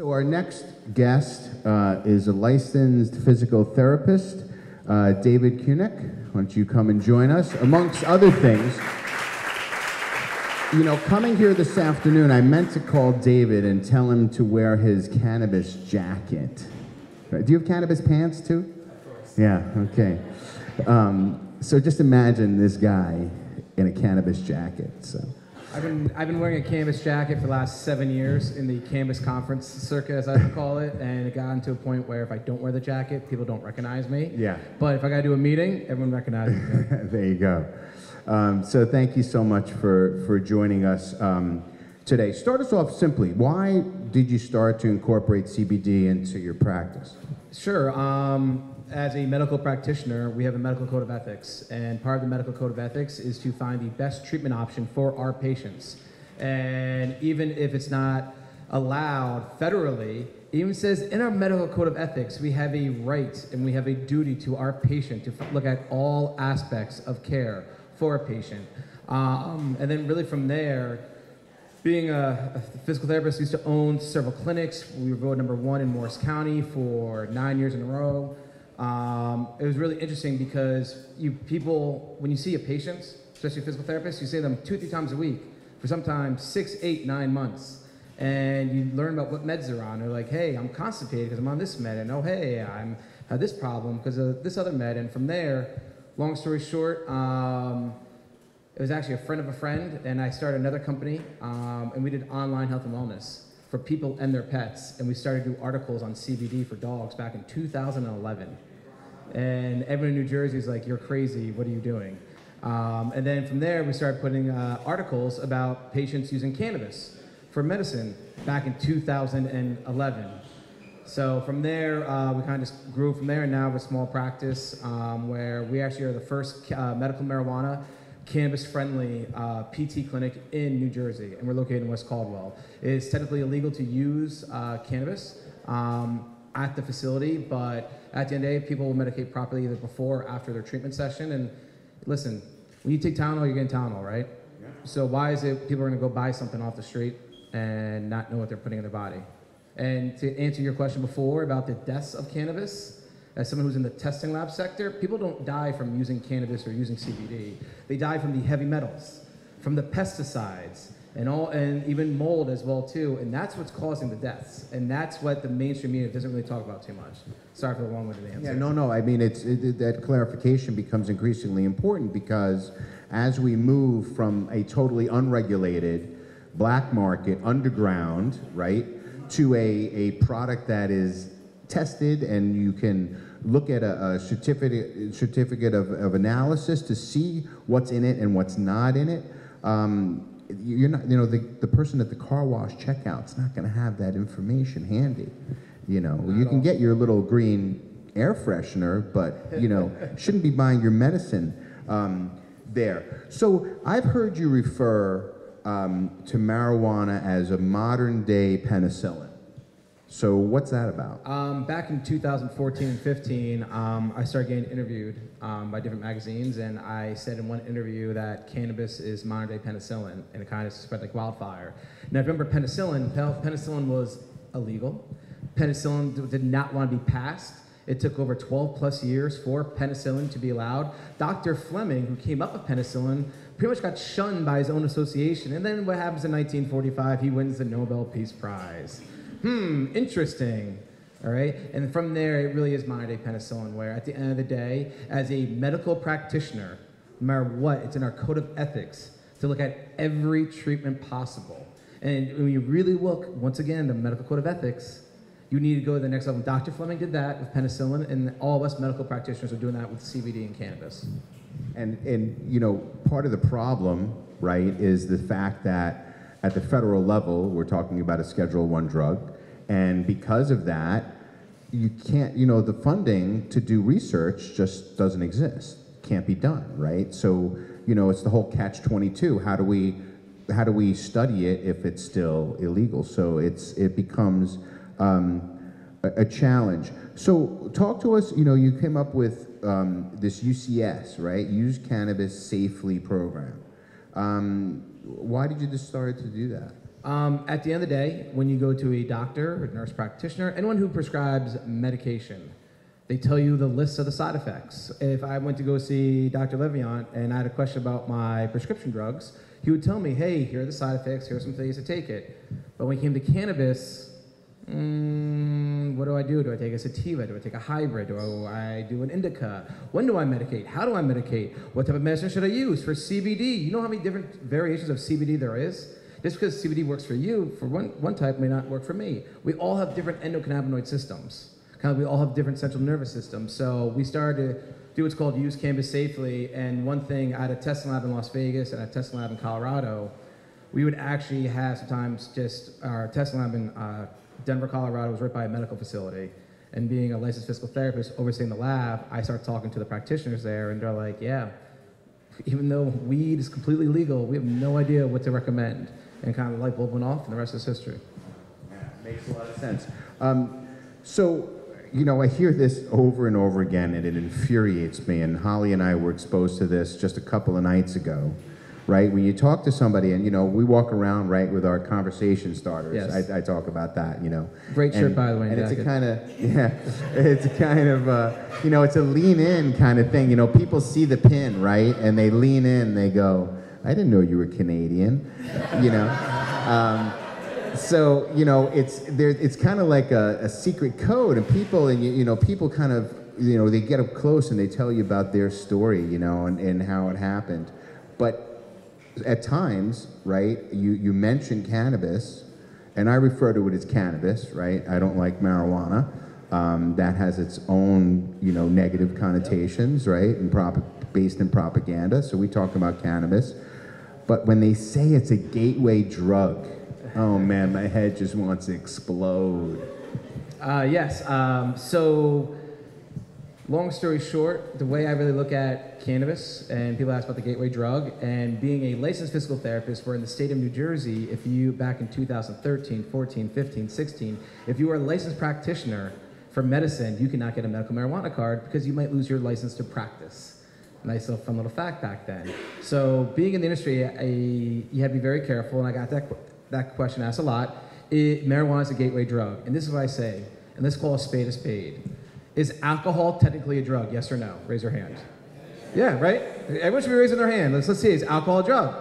So our next guest is a licensed physical therapist, David Cunic. Why don't you come and join us? Amongst other things, you know, coming here this afternoon, I meant to call David and tell him to wear his cannabis jacket. Right. Do you have cannabis pants too? Of course. Yeah, okay. So just imagine this guy in a cannabis jacket. So. I've been wearing a cannabis jacket for the last 7 years in the cannabis conference circuit, as I would call it, and it got to a point where if I don't wear the jacket, people don't recognize me. Yeah. But if I gotta do a meeting, everyone recognizes me. There you go. So thank you so much for joining us today. Start us off simply. Why did you start to incorporate CBD into your practice? Sure. As a medical practitioner, we have a medical code of ethics, and part of the medical code of ethics is to find the best treatment option for our patients. And even if it's not allowed federally, it even says in our medical code of ethics, we have a right and we have a duty to our patient to look at all aspects of care for a patient. And then really from there, being a physical therapist, I used to own several clinics. We were voted #1 in Morris County for 9 years in a row. It was really interesting because people, when you see a patient, especially a physical therapist, you see them 2 or 3 times a week for sometimes 6, 8, 9 months. And you learn about what meds they're on. They're like, hey, I'm constipated because I'm on this med. And oh, hey, I have this problem because of this other med. And from there, long story short, it was actually a friend of a friend, and I started another company, and we did online health and wellness for people and their pets. And we started to do articles on CBD for dogs back in 2011. And everyone in New Jersey is like, you're crazy, what are you doing? And then from there, we started putting articles about patients using cannabis for medicine back in 2011. So from there, we kind of just grew from there, and now we have a small practice where we actually are the first medical marijuana cannabis-friendly PT clinic in New Jersey, and we're located in West Caldwell. It's technically illegal to use cannabis at the facility, but at the end of the day, people will medicate properly either before or after their treatment session. And listen, when you take Tylenol, you're getting Tylenol, right? Yeah. So why is it people are gonna go buy something off the street and not know what they're putting in their body? And to answer your question before about the deaths of cannabis, as someone who's in the testing lab sector, people don't die from using cannabis or using CBD. They die from the heavy metals, from the pesticides, and even mold as well too, and that's what's causing the deaths, and that's what the mainstream media doesn't really talk about too much. Sorry for the long-winded answer. Yeah, no. I mean, that clarification becomes increasingly important because as we move from a totally unregulated black market underground, right, to a product that is tested and you can look at a certificate of analysis to see what's in it and what's not in it. You're not, the person at the car wash checkout's not going to have that information handy. You can get your little green air freshener, but shouldn't be buying your medicine there. So I've heard you refer to marijuana as a modern day penicillin. So what's that about? Back in 2014 and 15, I started getting interviewed by different magazines, and I said in one interview that cannabis is modern day penicillin, and it kind of spread like wildfire. Now, if you remember penicillin was illegal. Penicillin did not want to be passed. It took over 12 plus years for penicillin to be allowed. Dr. Fleming, who came up with penicillin, pretty much got shunned by his own association. And then what happens in 1945? He wins the Nobel Peace Prize. Interesting. All right, and from there, it really is modern day penicillin, where at the end of the day, as a medical practitioner, no matter what, it's in our code of ethics to look at every treatment possible. And when you really look, once again, the medical code of ethics, you need to go to the next level. Dr. Fleming did that with penicillin, and all of us medical practitioners are doing that with CBD and cannabis. And part of the problem, right, is the fact that at the federal level, we're talking about a Schedule I drug, and because of that, you can't, the funding to do research just doesn't exist. Can't be done, right? So, it's the whole catch-22. How do we study it if it's still illegal? So it becomes a challenge. So talk to us, you came up with this UCS, right? Use Cannabis Safely program. Why did you decide to do that? At the end of the day, when you go to a doctor, or nurse practitioner, anyone who prescribes medication, they tell you the list of the side effects. If I went to go see Dr. Leviant and I had a question about my prescription drugs, he would tell me, hey, here are the side effects, here are some things to take it. But when it came to cannabis, what do I do? Do I take a sativa? Do I take a hybrid? Do I do an indica? When do I medicate? How do I medicate? What type of medicine should I use? For CBD, you know how many different variations of CBD there is? Just because CBD works for you, for one type may not work for me. We all have different endocannabinoid systems. Kind of, we all have different central nervous systems. So we started to do what's called use cannabis safely. And one thing, I had a testing lab in Las Vegas and a testing lab in Colorado. We would actually have sometimes just our testing lab in Denver, Colorado was right by a medical facility. And being a licensed physical therapist overseeing the lab, I started talking to the practitioners there, and they're like, yeah, even though weed is completely legal, we have no idea what to recommend. And kind of the light bulb went off, and the rest is history. Yeah, makes a lot of sense. So, you know, I hear this over and over again, and it infuriates me. And Holly and I were exposed to this just a couple of nights ago, right? When you talk to somebody, and, you know, we walk around, right, with our conversation starters. Yes. I talk about that, you know. Great shirt, by the way. And it's a kind of, yeah, it's a kind of, you know, it's a lean in kind of thing. You know, people see the pin, right? And they lean in, they go, I didn't know you were Canadian, you know. So, you know, it's kind of like a secret code, and people, and you know, people kind of, you know, they get up close and they tell you about their story, you know, and how it happened. But at times, right, you mention cannabis, and I refer to it as cannabis, right? I don't like marijuana. That has its own, you know, negative connotations, right, and based in propaganda. So we talk about cannabis. But when they say it's a gateway drug, oh man, my head just wants to explode. Yes. So, long story short, the way I really look at cannabis, and people ask about the gateway drug, and being a licensed physical therapist, where in the state of New Jersey, if you, back in 2013, 14, 15, 16, if you were a licensed practitioner for medicine, you cannot get a medical marijuana card because you might lose your license to practice. Nice little fun little fact back then. So being in the industry, you had to be very careful, and I got that question asked a lot. Marijuana is a gateway drug, and this is what I say, and let's call a spade a spade. Is alcohol technically a drug, yes or no? Raise your hand. Yeah, right? Everyone should be raising their hand. Let's see, is alcohol a drug?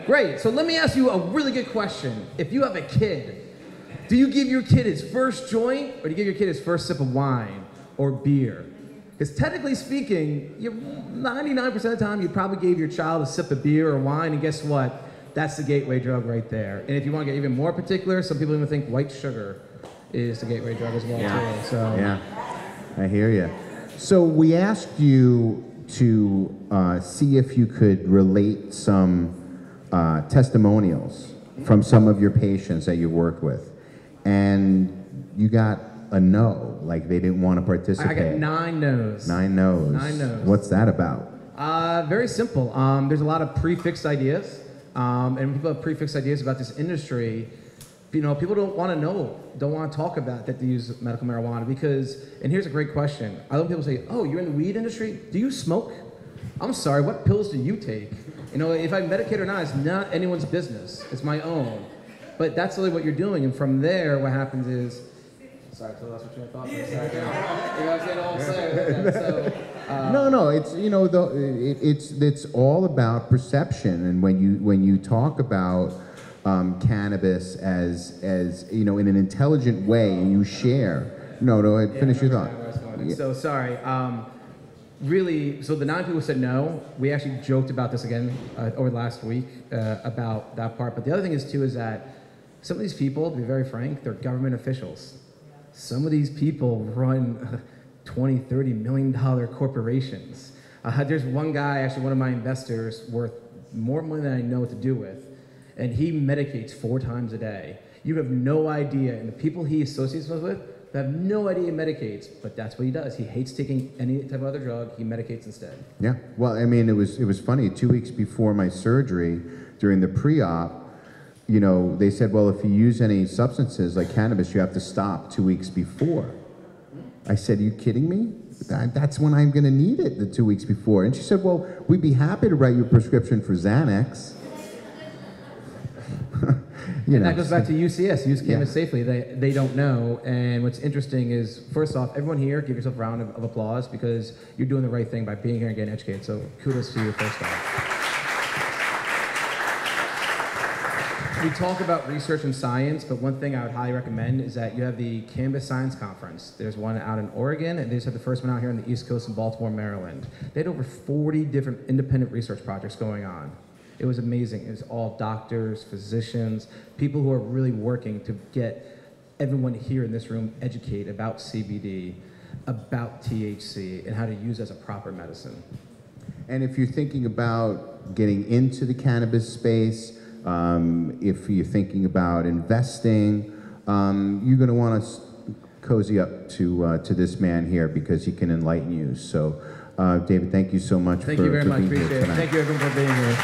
Great, so let me ask you a really good question. If you have a kid, do you give your kid his first joint, or do you give your kid his first sip of wine or beer? Because technically speaking, 99% of the time, you probably gave your child a sip of beer or wine, and guess what? That's the gateway drug right there. And if you want to get even more particular, some people even think white sugar is the gateway drug as well, too. So. Yeah, I hear you. So we asked you to see if you could relate some testimonials from some of your patients that you worked with, and you got a no, like they didn't want to participate. I got 9 no's. 9 no's. 9 no's. What's that about? Very simple. There's a lot of prefixed ideas, and when people have prefixed ideas about this industry, you know, people don't want to know, don't want to talk about that they use medical marijuana because, and here's a great question. I love people say, oh, you're in the weed industry? Do you smoke? I'm sorry, what pills do you take? You know, if I medicate or not, it's not anyone's business. It's my own. But that's really what you're doing, and from there, what happens is, sorry, so that's what you thought for a second. You guys get all excited. No, it's, you know, it's all about perception, and when you talk about cannabis as you know, in an intelligent way, and you share. No, go ahead, finish your thought. Yeah. So sorry. Really, so the 9 people said no. We actually joked about this again over the last week about that part. But the other thing is too is that some of these people, to be very frank, they're government officials. Some of these people run $20, $30 million corporations. There's one guy, actually one of my investors, worth more money than I know what to do with, and he medicates 4 times a day. You have no idea, and the people he associates with have no idea he medicates, but that's what he does. He hates taking any type of other drug. He medicates instead. Yeah, well, I mean, it was funny. 2 weeks before my surgery, during the pre-op, you know, they said, well, if you use any substances like cannabis, you have to stop 2 weeks before. I said, are you kidding me? That's when I'm going to need it, the 2 weeks before. And she said, well, we'd be happy to write you a prescription for Xanax. And that goes back to UCS, Use Cannabis Safely. They don't know. And what's interesting is, first off, everyone here, give yourself a round of applause because you're doing the right thing by being here and getting educated. So kudos to you, first off. We talk about research and science, but one thing I would highly recommend is that you have the Cannabis Science Conference. There's one out in Oregon, and they just had the first one out here on the East Coast in Baltimore, Maryland. They had over 40 different independent research projects going on. It was amazing. It was all doctors, physicians, people who are really working to get everyone here in this room educated about CBD, about THC, and how to use it as a proper medicine. And if you're thinking about getting into the cannabis space, if you're thinking about investing, you're going to want to cozy up to this man here because he can enlighten you. So, David, thank you so much Thank you very much. being here Appreciate it. tonight. Thank you, everyone, for being here.